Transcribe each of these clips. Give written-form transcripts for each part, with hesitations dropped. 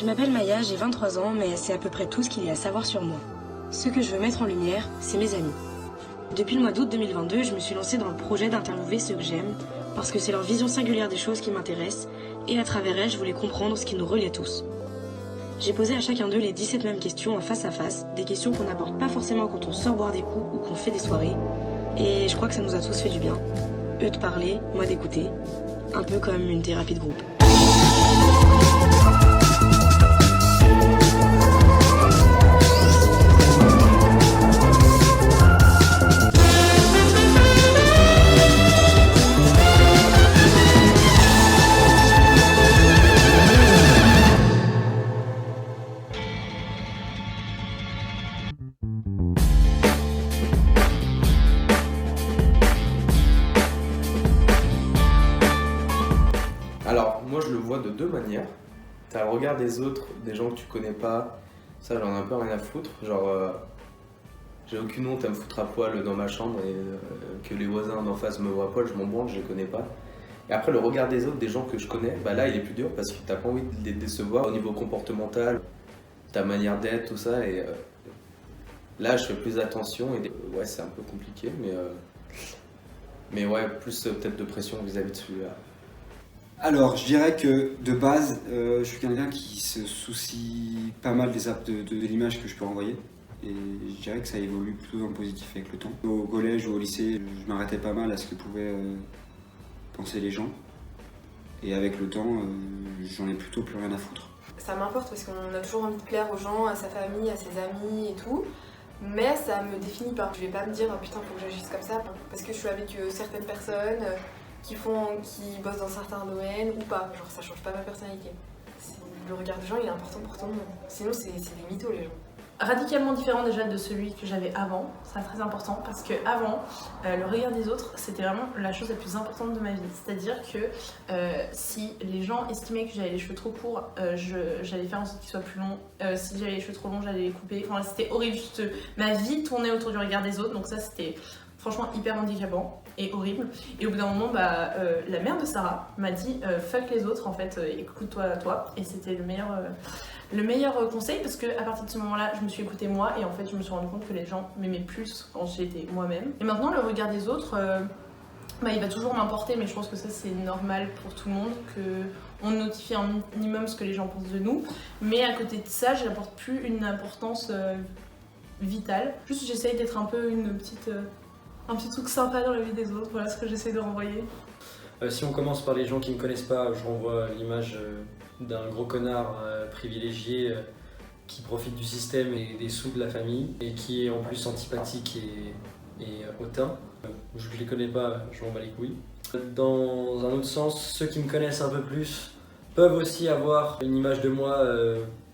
Je m'appelle Maya, j'ai 23 ans, mais c'est à peu près tout ce qu'il y a à savoir sur moi. Ce que je veux mettre en lumière, c'est mes amis. Depuis le mois d'août 2022, je me suis lancée dans le projet d'interviewer ceux que j'aime, parce que c'est leur vision singulière des choses qui m'intéresse, et à travers elle, je voulais comprendre ce qui nous relie tous. J'ai posé à chacun d'eux les 17 mêmes questions en face à face, des questions qu'on n'aborde pas forcément quand on sort boire des coups ou qu'on fait des soirées, et je crois que ça nous a tous fait du bien. Eux de parler, moi d'écouter, un peu comme une thérapie de groupe. Alors, moi je le vois de deux manières. T'as le regard des autres, des gens que tu connais pas, ça j'en ai un peu rien à foutre. Genre, j'ai aucune honte à me foutre à poil dans ma chambre et que les voisins d'en face me voient à poil, je m'en branle, je les connais pas. Et après, le regard des autres, des gens que je connais, bah là il est plus dur parce que t'as pas envie de les décevoir au niveau comportemental, ta manière d'être, tout ça. Et là je fais plus attention et ouais, c'est un peu compliqué, mais ouais, plus peut-être de pression vis-à-vis de celui-là. Alors, je dirais que de base, je suis quelqu'un qui se soucie pas mal de l'image que je peux renvoyer. Et je dirais que ça évolue plutôt dans le positif avec le temps. Au collège ou au lycée, je m'arrêtais pas mal à ce que pouvaient penser les gens. Et avec le temps, j'en ai plutôt plus rien à foutre. Ça m'importe parce qu'on a toujours envie de plaire aux gens, à sa famille, à ses amis et tout. Mais ça me définit pas. Je vais pas me dire oh, putain faut que j'agisse comme ça parce que je suis avec certaines personnes qui bossent dans certains domaines ou pas. Genre ça change pas ma personnalité. Le regard des gens il est important pour tout le monde. Sinon c'est des mythos les gens. Radicalement différent déjà de celui que j'avais avant, c'est très important parce que avant, le regard des autres c'était vraiment la chose la plus importante de ma vie. C'est-à-dire que si les gens estimaient que j'avais les cheveux trop courts, j'allais faire en sorte qu'ils soient plus longs. Si j'avais les cheveux trop longs, j'allais les couper. Enfin, c'était horrible, juste ma vie tournait autour du regard des autres, donc ça c'était franchement hyper handicapant et horrible. Et au bout d'un moment, la mère de Sarah m'a dit fuck les autres en fait, écoute-toi toi. Et c'était le meilleur conseil parce que à partir de ce moment-là, je me suis écoutée moi et en fait, je me suis rendu compte que les gens m'aimaient plus quand j'étais moi-même. Et maintenant, le regard des autres, il va toujours m'importer, mais je pense que ça c'est normal pour tout le monde qu'on notifie un minimum ce que les gens pensent de nous. Mais à côté de ça, je n'apporte plus une importance vitale. Juste, j'essaye d'être un peu un petit truc sympa dans la vie des autres. Voilà ce que j'essaie de renvoyer. Si on commence par les gens qui ne me connaissent pas, je renvoie l'image d'un gros connard privilégié qui profite du système et des sous de la famille et qui est en plus antipathique et hautain. Je ne les connais pas, je m'en bats les couilles. Dans un autre sens, ceux qui me connaissent un peu plus peuvent aussi avoir une image de moi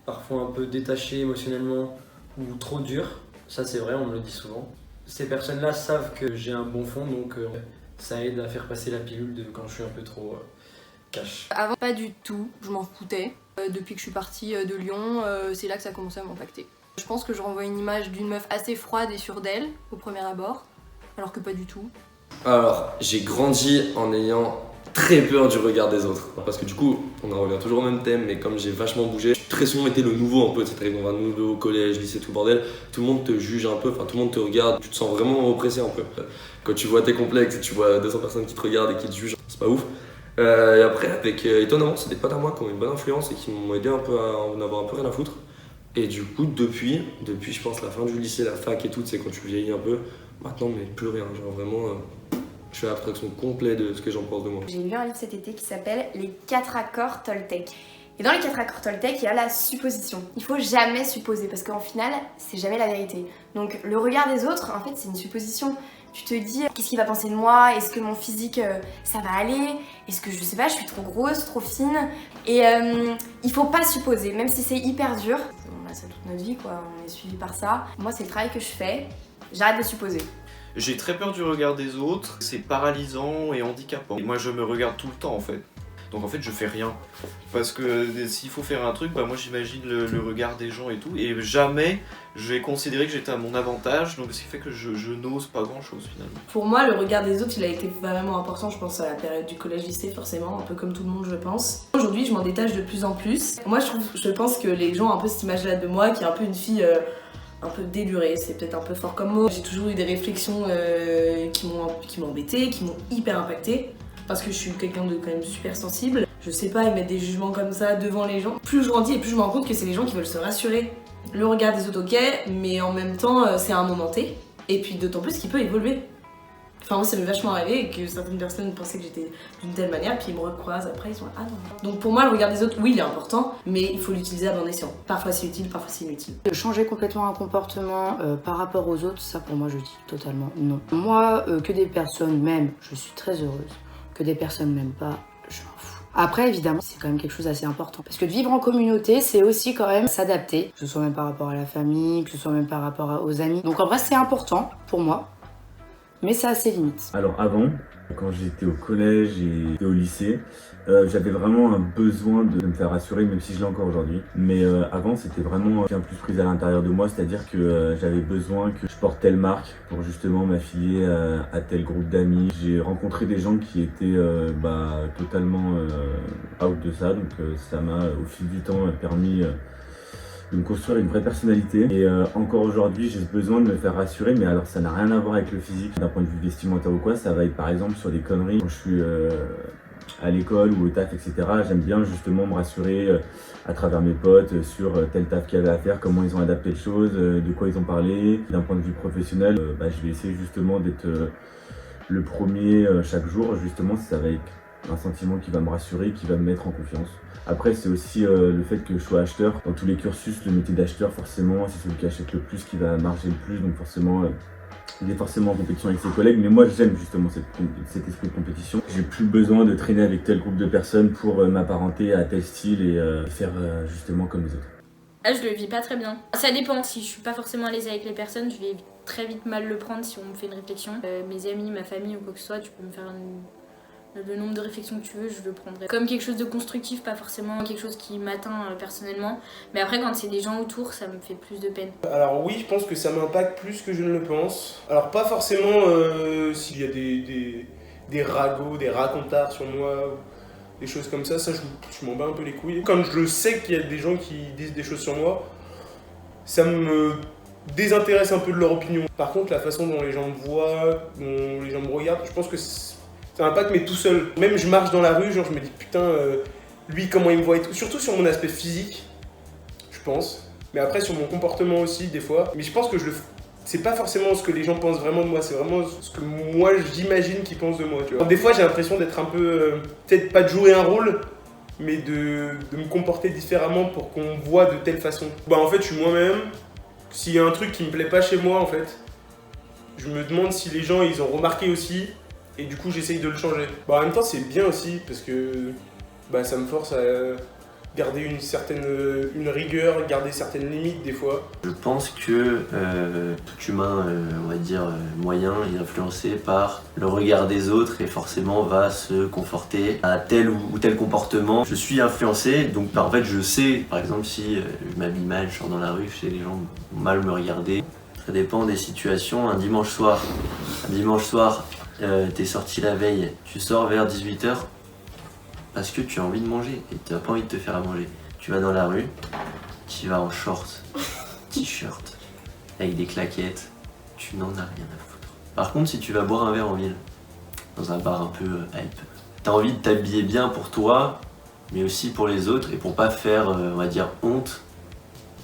parfois un peu détachée émotionnellement ou trop dure. Ça c'est vrai, on me le dit souvent. Ces personnes-là savent que j'ai un bon fond, donc ça aide à faire passer la pilule de quand je suis un peu trop cash. Avant, pas du tout, je m'en foutais. Depuis que je suis partie de Lyon, c'est là que ça a commencé à m'impacter. Je pense que je renvoie une image d'une meuf assez froide et sûre d'elle, au premier abord, alors que pas du tout. Alors, j'ai grandi en ayant très peur du regard des autres. Parce que du coup, on en revient toujours au même thème, mais comme j'ai vachement bougé, j'ai très souvent été le nouveau un peu. Tu arrives dans un nouveau collège, lycée, tout le bordel, tout le monde te juge un peu, enfin tout le monde te regarde, tu te sens vraiment oppressé un peu. Quand tu vois tes complexes et tu vois 200 personnes qui te regardent et qui te jugent, c'est pas ouf. Et après, étonnamment, c'est des potes à moi qui ont une bonne influence et qui m'ont aidé un peu à en avoir un peu rien à foutre. Et du coup, depuis je pense la fin du lycée, la fac et tout, c'est quand tu vieillis un peu, maintenant, mais plus rien. Genre vraiment, je fais l'abstraction complète de ce que j'en pense de moi. J'ai lu un livre cet été qui s'appelle Les 4 accords Toltec. Et dans les 4 accords Toltec, il y a la supposition. Il faut jamais supposer parce qu'en final, c'est jamais la vérité. Donc le regard des autres, en fait, c'est une supposition. Tu te dis, qu'est-ce qu'il va penser de moi? Est-ce que mon physique, ça va aller? Est-ce que, je sais pas, je suis trop grosse, trop fine? Et il faut pas supposer, même si c'est hyper dur. On a ça toute notre vie, quoi. On est suivi par ça. Moi, c'est le travail que je fais. J'arrête de supposer. J'ai très peur du regard des autres, c'est paralysant et handicapant. Et moi je me regarde tout le temps en fait. Donc en fait je fais rien. Parce que s'il faut faire un truc, bah moi j'imagine le regard des gens et tout. Et jamais je vais considérer que j'étais à mon avantage, donc ce qui fait que je n'ose pas grand chose finalement. Pour moi, le regard des autres, il a été vraiment important, je pense, à la période du collège-lycée, forcément, un peu comme tout le monde, je pense. Aujourd'hui, je m'en détache de plus en plus. Moi, je pense que les gens ont un peu cette image-là de moi, qui est un peu une fille un peu délurée, c'est peut-être un peu fort comme mot. J'ai toujours eu des réflexions qui m'ont embêtée, qui m'ont hyper impactée, parce que je suis quelqu'un de quand même super sensible. Je sais pas émettre des jugements comme ça devant les gens. Plus je grandis et plus je me rends compte que c'est les gens qui veulent se rassurer. Le regard des autres, ok, mais en même temps, c'est un moment T. Et puis d'autant plus qu'il peut évoluer. Enfin, moi, ça m'est vachement arrivé que certaines personnes pensaient que j'étais d'une telle manière, puis ils me recroisent après, ils sont ah non. Donc pour moi, le regard des autres, oui, il est important, mais il faut l'utiliser à bon escient. Parfois c'est utile, parfois c'est inutile. De changer complètement un comportement par rapport aux autres, ça pour moi, je dis totalement non. Moi, que des personnes m'aiment, je suis très heureuse. Que des personnes m'aiment pas, je m'en fous. Après, évidemment, c'est quand même quelque chose d'assez important. Parce que de vivre en communauté, c'est aussi quand même s'adapter. Que ce soit même par rapport à la famille, que ce soit même par rapport aux amis. Donc en vrai, c'est important pour moi. Mais ça a ses limites. Alors avant, quand j'étais au collège et au lycée, j'avais vraiment un besoin de me faire rassurer, même si je l'ai encore aujourd'hui. Mais avant, c'était vraiment bien plus pris à l'intérieur de moi, c'est-à-dire que j'avais besoin que je porte telle marque pour justement m'affilier à tel groupe d'amis. J'ai rencontré des gens qui étaient totalement out de ça, donc ça m'a au fil du temps permis de me construire une vraie personnalité. Et encore aujourd'hui, j'ai besoin de me faire rassurer, mais alors ça n'a rien à voir avec le physique. D'un point de vue vestimentaire ou quoi, ça va être par exemple sur des conneries. Quand je suis à l'école ou au taf, etc., j'aime bien justement me rassurer à travers mes potes sur tel taf qu'il y avait à faire, comment ils ont adapté les choses, de quoi ils ont parlé. D'un point de vue professionnel, je vais essayer justement d'être le premier chaque jour. Justement, ça va être un sentiment qui va me rassurer, qui va me mettre en confiance. Après, c'est aussi le fait que je sois acheteur. Dans tous les cursus, le métier d'acheteur, forcément, c'est celui qui achète le plus, qui va marger le plus. Donc forcément, il est forcément en compétition avec ses collègues. Mais moi, j'aime justement cet esprit de compétition. J'ai plus besoin de traîner avec tel groupe de personnes pour m'apparenter à tel style et faire justement comme les autres. Ah, je le vis pas très bien. Ça dépend. Si je suis pas forcément à l'aise avec les personnes, je vais très vite mal le prendre si on me fait une réflexion. Mes amis, ma famille ou quoi que ce soit, tu peux me faire le nombre de réflexions que tu veux, je le prendrai comme quelque chose de constructif, pas forcément quelque chose qui m'atteint personnellement. Mais après, quand c'est des gens autour, ça me fait plus de peine. Alors oui, je pense que ça m'impacte plus que je ne le pense. Alors pas forcément s'il y a des ragots, des racontards sur moi, des choses comme ça je m'en bats un peu les couilles. Quand je sais qu'il y a des gens qui disent des choses sur moi, ça me désintéresse un peu de leur opinion. Par contre, la façon dont les gens me voient, dont les gens me regardent, je pense que ça impacte, mais tout seul. Même je marche dans la rue, genre je me dis putain, lui comment il me voit et tout. Surtout sur mon aspect physique, je pense. Mais après sur mon comportement aussi, des fois. Mais je pense que c'est pas forcément ce que les gens pensent vraiment de moi, c'est vraiment ce que moi j'imagine qu'ils pensent de moi, tu vois. Des fois j'ai l'impression d'être un peu, peut-être pas de jouer un rôle, mais de me comporter différemment pour qu'on me voit de telle façon. En fait je suis moi-même. S'il y a un truc qui me plaît pas chez moi en fait, je me demande si les gens ils ont remarqué aussi. Et du coup j'essaye de le changer. En même temps c'est bien aussi parce que ça me force à garder une rigueur, garder certaines limites des fois. Je pense que tout humain, on va dire moyen, est influencé par le regard des autres et forcément va se conforter à tel ou tel comportement. Je suis influencé, donc en fait je sais, par exemple si je m'habille mal, je sors dans la rue, je sais les gens vont mal me regarder. Ça dépend des situations. Un dimanche soir, t'es sorti la veille, tu sors vers 18h parce que tu as envie de manger et tu n'as pas envie de te faire à manger. Tu vas dans la rue, tu vas en short, t-shirt, avec des claquettes, tu n'en as rien à foutre. Par contre, si tu vas boire un verre en ville, dans un bar un peu hype, tu as envie de t'habiller bien pour toi, mais aussi pour les autres et pour pas faire, on va dire, honte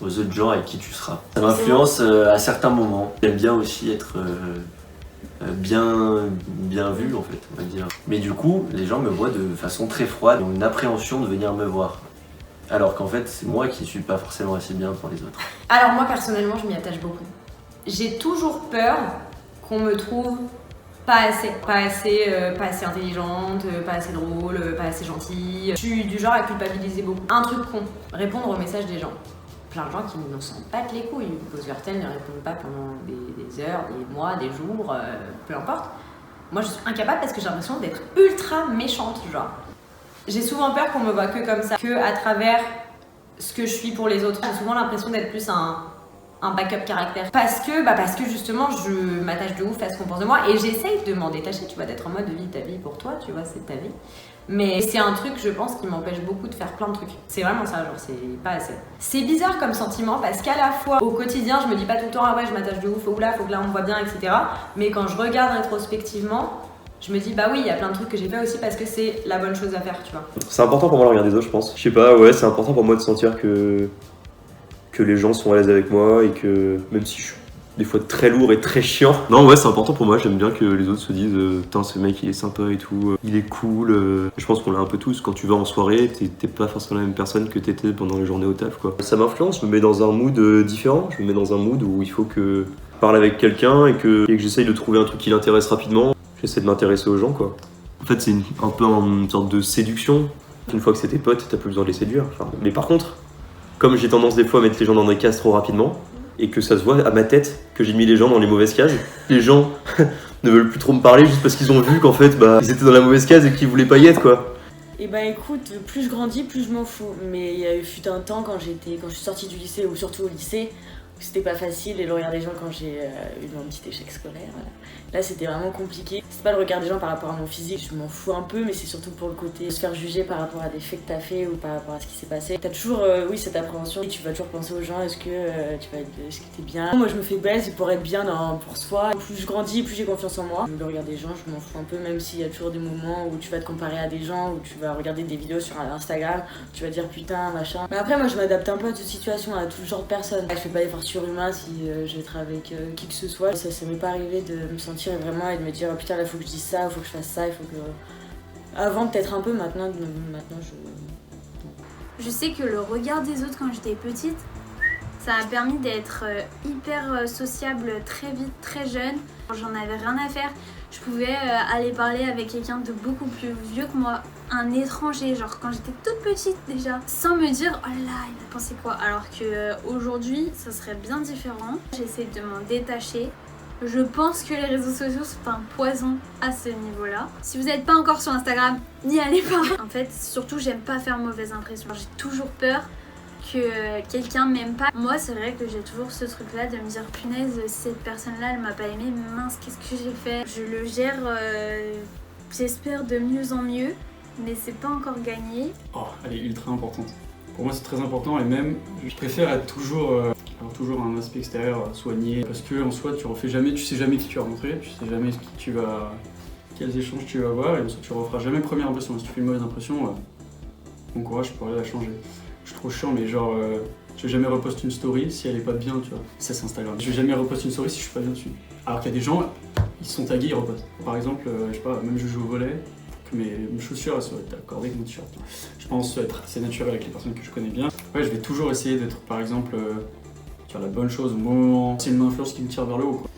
aux autres gens avec qui tu seras. Ça m'influence à certains moments. J'aime bien aussi être bien vu en fait, on va dire. Mais du coup, les gens me voient de façon très froide, ils ont une appréhension de venir me voir. Alors qu'en fait, c'est moi qui suis pas forcément assez bien pour les autres. Alors moi personnellement, je m'y attache beaucoup. J'ai toujours peur qu'on me trouve pas assez intelligente, pas assez drôle, pas assez gentille. Je suis du genre à culpabiliser beaucoup. Un truc con, répondre aux messages des gens. Plein de gens qui ne s'en battent les couilles, ils posent leur tel, ne répondent pas pendant des heures, des mois, des jours, peu importe. Moi je suis incapable parce que j'ai l'impression d'être ultra méchante, genre. J'ai souvent peur qu'on me voit que comme ça, que à travers ce que je suis pour les autres. J'ai souvent l'impression d'être plus un backup caractère. Parce que justement, je m'attache de ouf à ce qu'on pense de moi et j'essaye de m'en détacher, tu vois, d'être en mode vis ta vie pour toi, tu vois, c'est ta vie. Mais c'est un truc, je pense, qui m'empêche beaucoup de faire plein de trucs. C'est vraiment ça, genre, c'est pas assez. C'est bizarre comme sentiment parce qu'à la fois, au quotidien, je me dis pas tout le temps, ah ouais, je m'attache de ouf, faut que là on me voit bien, etc. Mais quand je regarde rétrospectivement, je me dis, bah oui, il y a plein de trucs que j'ai fait aussi parce que c'est la bonne chose à faire, tu vois. C'est important pour moi le regard des autres, je pense. Je sais pas, ouais, c'est important pour moi de sentir que les gens sont à l'aise avec moi et que même si je suis des fois très lourd et très chiant. Non, ouais, c'est important pour moi, j'aime bien que les autres se disent putain, ce mec il est sympa et tout, il est cool. Je pense qu'on l'a un peu tous, quand tu vas en soirée, t'es pas forcément la même personne que t'étais pendant les journées au taf, quoi. Ça m'influence, je me mets dans un mood différent, je me mets dans un mood où il faut que je parle avec quelqu'un et que j'essaye de trouver un truc qui l'intéresse rapidement. J'essaie de m'intéresser aux gens, quoi. En fait, c'est un peu une sorte de séduction. Une fois que c'est tes potes, t'as plus besoin de les séduire. Enfin, mais par contre, comme j'ai tendance des fois à mettre les gens dans des cases trop rapidement, et que ça se voit à ma tête que j'ai mis les gens dans les mauvaises cases, les gens ne veulent plus trop me parler juste parce qu'ils ont vu qu'en fait, ils étaient dans la mauvaise case et qu'ils voulaient pas y être, quoi. Et bah écoute, plus je grandis, plus je m'en fous. Mais il y a eu un temps quand je suis sortie du lycée, ou surtout au lycée, c'était pas facile, et le regard des gens quand j'ai eu mon petit échec scolaire, voilà. Là c'était vraiment compliqué. C'est pas le regard des gens par rapport à mon physique, je m'en fous un peu, mais c'est surtout pour le côté se faire juger par rapport à des faits que t'as fait ou par rapport à ce qui s'est passé. T'as toujours oui, cette appréhension, et tu vas toujours penser aux gens, est-ce que t'es bien. Moi je me fais belle, c'est pour être bien pour soi. Plus je grandis, plus j'ai confiance en moi. Le regard des gens, je m'en fous un peu, même s'il y a toujours des moments où tu vas te comparer à des gens, où tu vas regarder des vidéos sur Instagram, tu vas dire putain, machin. Mais après moi je m'adapte un peu à toute situation, à tout genre de personnes. Je fais pas d'efforts surhumains si je vais être avec qui que ce soit. Ça m'est pas arrivé de me sentir vraiment et de me dire oh, putain là faut que je dise ça, faut que je fasse ça, il faut que... Avant peut-être un peu, maintenant Je sais que le regard des autres quand j'étais petite, ça m'a permis d'être hyper sociable très vite, très jeune. J'en avais rien à faire. Je pouvais aller parler avec quelqu'un de beaucoup plus vieux que moi, un étranger, genre quand j'étais toute petite déjà, sans me dire oh là là, il a pensé quoi. Alors que aujourd'hui, ça serait bien différent. J'essaie de m'en détacher. Je pense que les réseaux sociaux sont un poison à ce niveau-là. Si vous n'êtes pas encore sur Instagram, n'y allez pas. En fait, surtout, j'aime pas faire mauvaise impression. J'ai toujours peur que quelqu'un m'aime pas. Moi, c'est vrai que j'ai toujours ce truc-là de me dire punaise, cette personne-là, elle m'a pas aimé, mince, qu'est-ce que j'ai fait? Je le gère, j'espère, de mieux en mieux, mais c'est pas encore gagné. Oh, elle est ultra importante. Pour moi, c'est très important et même, je préfère être avoir toujours un aspect extérieur soigné parce que en soi, tu sais jamais qui tu vas rencontrer, tu sais jamais quels échanges tu vas avoir et en soi, tu referas jamais première impression. Si tu fais une mauvaise impression, bon courage pour aller la changer. Je suis trop chiant, mais genre, je vais jamais reposter une story si elle est pas bien, tu vois. Ça, c'est Instagram. Je vais jamais reposter une story si je suis pas bien dessus. Alors qu'il y a des gens, ils sont tagués, ils repostent. Par exemple, je sais pas, même je joue au volley, que mes chaussures elles soient accordées avec mon t-shirt. Je pense être assez naturel avec les personnes que je connais bien. Ouais, je vais toujours essayer d'être, par exemple, faire la bonne chose au moment. C'est une influence qui me tire vers le haut, quoi.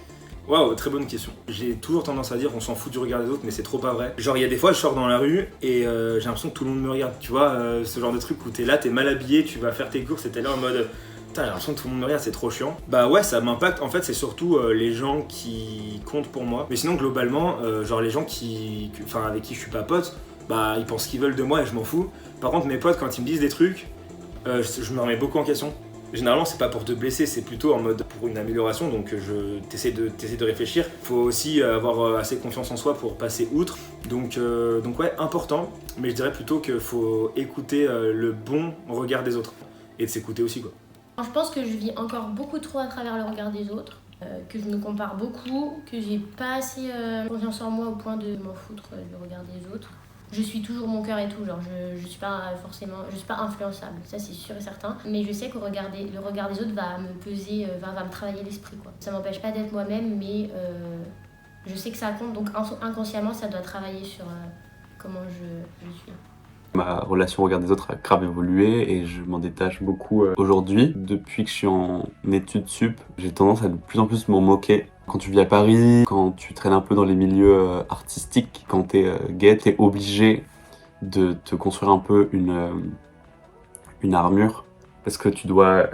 Waouh, très bonne question. J'ai toujours tendance à dire on s'en fout du regard des autres, mais c'est trop pas vrai. Genre, il y a des fois, je sors dans la rue et j'ai l'impression que tout le monde me regarde. Tu vois, ce genre de truc où t'es là, t'es mal habillé, tu vas faire tes courses et t'es là en mode putain, j'ai l'impression que tout le monde me regarde, c'est trop chiant. Bah ouais, ça m'impacte. En fait, c'est surtout les gens qui comptent pour moi. Mais sinon, globalement, genre les gens avec qui je suis pas pote, bah ils pensent ce qu'ils veulent de moi et je m'en fous. Par contre, mes potes, quand ils me disent des trucs, je me remets beaucoup en question. Généralement, c'est pas pour te blesser, c'est plutôt en mode pour une amélioration, donc t'essaies de réfléchir. Faut aussi avoir assez confiance en soi pour passer outre. Donc ouais, important, mais je dirais plutôt qu'il faut écouter le bon regard des autres et de s'écouter aussi, quoi. Je pense que je vis encore beaucoup trop à travers le regard des autres, que je me compare beaucoup, que j'ai pas assez confiance en moi au point de m'en foutre du regard des autres. Je suis toujours mon cœur et tout, genre je suis pas influençable, ça c'est sûr et certain. Mais je sais que le regard des autres va me peser, va me travailler l'esprit, quoi. Ça m'empêche pas d'être moi-même, mais je sais que ça compte, donc inconsciemment ça doit travailler sur comment je suis. Ma relation au regard des autres a grave évolué et je m'en détache beaucoup aujourd'hui. Depuis que je suis en études sup, j'ai tendance à de plus en plus m'en moquer. Quand tu vis à Paris, quand tu traînes un peu dans les milieux artistiques, quand t'es gay, t'es obligé de te construire un peu une armure parce que tu dois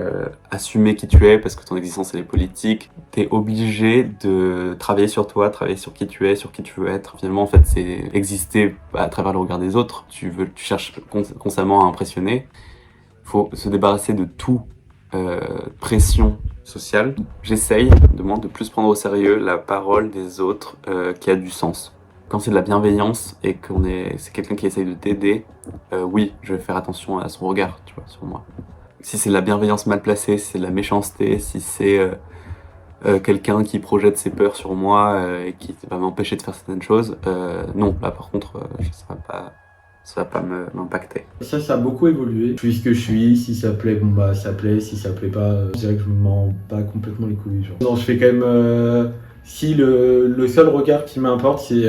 assumer qui tu es, parce que ton existence elle est politique. T'es obligé de travailler sur toi, travailler sur qui tu es, sur qui tu veux être. Finalement, en fait, c'est exister à travers le regard des autres. Tu cherches constamment à impressionner. Il faut se débarrasser de tout pression sociale. J'essaye de plus prendre au sérieux la parole des autres qui a du sens. Quand c'est de la bienveillance et c'est quelqu'un qui essaye de t'aider, oui, je vais faire attention à son regard, tu vois, sur moi. Si c'est de la bienveillance mal placée, si c'est de la méchanceté, si c'est quelqu'un qui projette ses peurs sur moi et qui va m'empêcher de faire certaines choses, non, là par contre, ça va pas m'impacter. Ça a beaucoup évolué. Je suis ce que je suis, si ça plaît, bon bah ça plaît, si ça plaît pas, je dirais que je m'en bats complètement les couilles. Genre. Non, je fais quand même... Si le seul regard qui m'importe, c'est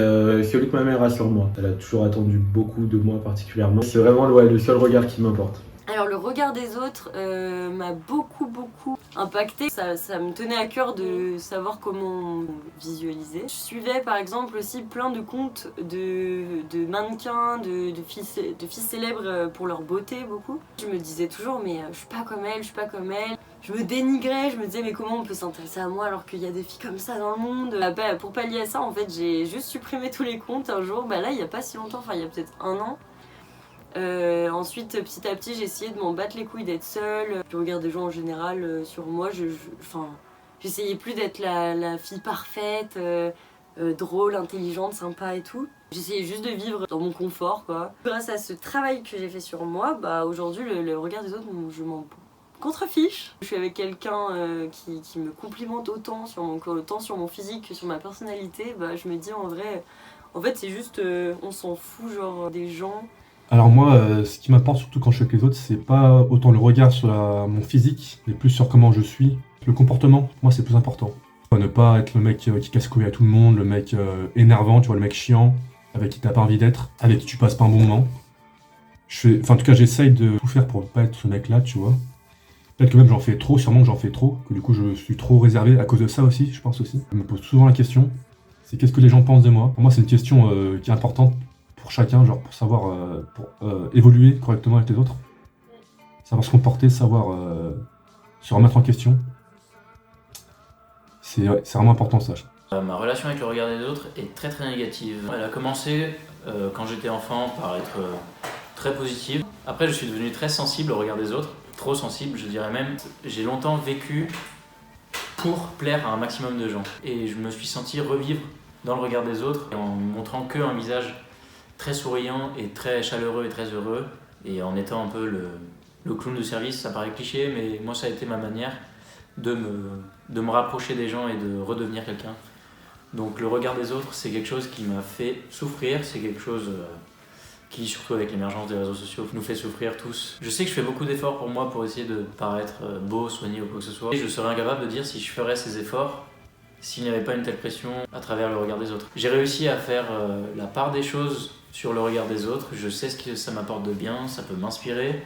celui que ma mère a sur moi. Elle a toujours attendu beaucoup de moi particulièrement. C'est vraiment le seul regard qui m'importe. Alors le regard des autres m'a beaucoup impacté. Ça me tenait à cœur de savoir comment visualiser. Je suivais par exemple aussi plein de comptes de mannequins, de filles célèbres pour leur beauté beaucoup. Je me disais toujours mais je suis pas comme elle, je suis pas comme elle. Je me dénigrais, je me disais mais comment on peut s'intéresser à moi alors qu'il y a des filles comme ça dans le monde. Pour pallier à ça en fait j'ai juste supprimé tous les comptes un jour, là il y a pas si longtemps, enfin il y a peut-être 1 an. Ensuite, petit à petit, j'ai essayé de m'en battre les couilles d'être seule. Je regarde des gens en général sur moi. J'essayais plus d'être la fille parfaite, drôle, intelligente, sympa et tout. J'essayais juste de vivre dans mon confort, quoi. Grâce à ce travail que j'ai fait sur moi, aujourd'hui, le regard des autres, je m'en contrefiche. Je suis avec quelqu'un qui me complimente autant sur mon physique que sur ma personnalité. Je me dis en vrai, c'est juste, on s'en fout genre des gens. Alors moi, ce qui m'importe surtout quand je suis avec les autres, c'est pas autant le regard sur mon physique, mais plus sur comment je suis. Le comportement, pour moi, c'est plus important. Ne pas être le mec qui casse couille à tout le monde, le mec énervant, tu vois, le mec chiant, avec qui t'as pas envie d'être, avec qui tu passes pas un bon moment. En tout cas, j'essaye de tout faire pour ne pas être ce mec-là, tu vois. Peut-être que même j'en fais trop, sûrement que j'en fais trop, que du coup je suis trop réservé à cause de ça aussi, je pense aussi. Je me pose souvent la question, c'est qu'est-ce que les gens pensent de moi. Pour moi, c'est une question qui est importante pour chacun, genre pour savoir, évoluer correctement avec les autres, savoir se comporter, savoir se remettre en question. C'est vraiment important ça. Ma relation avec le regard des autres est très négative. Elle a commencé quand j'étais enfant par être très positive. Après je suis devenu très sensible au regard des autres, trop sensible je dirais même. J'ai longtemps vécu pour plaire à un maximum de gens. Et je me suis senti revivre dans le regard des autres en montrant qu'un visage très souriant et très chaleureux et très heureux, et en étant un peu le clown de service. Ça paraît cliché, mais moi ça a été ma manière de me rapprocher des gens et de redevenir quelqu'un. Donc le regard des autres, c'est quelque chose qui m'a fait souffrir, c'est quelque chose qui, surtout avec l'émergence des réseaux sociaux, nous fait souffrir tous. Je sais que je fais beaucoup d'efforts pour moi pour essayer de paraître beau, soigné ou quoi que ce soit, et je serais incapable de dire si je ferais ces efforts s'il n'y avait pas une telle pression à travers le regard des autres. J'ai réussi à faire la part des choses sur le regard des autres. Je sais ce que ça m'apporte de bien, ça peut m'inspirer,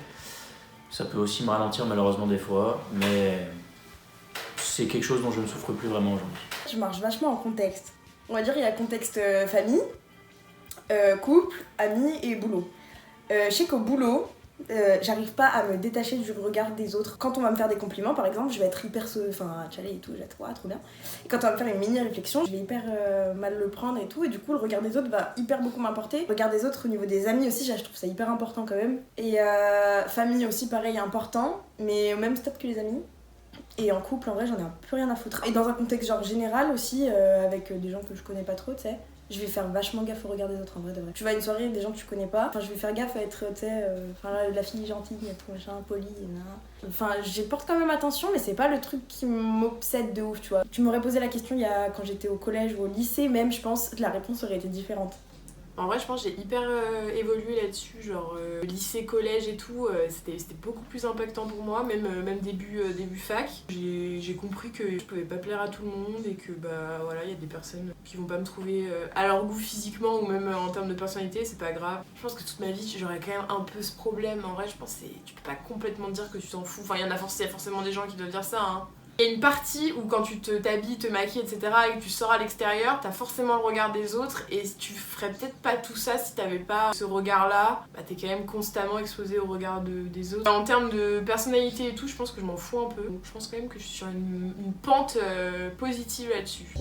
ça peut aussi me ralentir malheureusement des fois, mais c'est quelque chose dont je ne souffre plus vraiment aujourd'hui. Je marche vachement en contexte. On va dire il y a contexte famille, couple, amis et boulot. Je sais qu'au boulot, j'arrive pas à me détacher du regard des autres. Quand on va me faire des compliments par exemple, je vais être hyper chalée et tout, j'ai trop bien. Et quand on va me faire une mini réflexion, je vais hyper mal le prendre et tout, et du coup le regard des autres va hyper beaucoup m'importer. Le regard des autres au niveau des amis aussi, je trouve ça hyper important quand même. Et famille aussi pareil, important, mais au même stade que les amis. Et en couple en vrai j'en ai un peu rien à foutre. Et dans un contexte genre général aussi, avec des gens que je connais pas trop, tu sais. Je vais faire vachement gaffe au regard des autres en vrai de vrai. Tu vas à une soirée avec des gens que tu connais pas, je vais faire gaffe à être, tu sais, la fille gentille, tout machin, polie, j'y porte quand même attention, mais c'est pas le truc qui m'obsède de ouf, tu vois. Tu m'aurais posé la question quand j'étais au collège ou au lycée même, je pense que la réponse aurait été différente. En vrai, je pense que j'ai hyper évolué là-dessus, genre lycée, collège et tout, c'était beaucoup plus impactant pour moi, même début fac. J'ai compris que je pouvais pas plaire à tout le monde et que il y a des personnes qui vont pas me trouver à leur goût physiquement ou même en termes de personnalité, c'est pas grave. Je pense que toute ma vie, j'aurais quand même un peu ce problème. En vrai, je pense que tu peux pas complètement dire que tu t'en fous. Enfin, il y a forcément des gens qui doivent dire ça, hein. Il y a une partie où quand tu t'habilles, te maquilles, etc. et que tu sors à l'extérieur, t'as forcément le regard des autres et tu ferais peut-être pas tout ça si t'avais pas ce regard-là. Bah t'es quand même constamment exposé au regard des autres. En termes de personnalité et tout, je pense que je m'en fous un peu. Donc je pense quand même que je suis sur une pente positive là-dessus.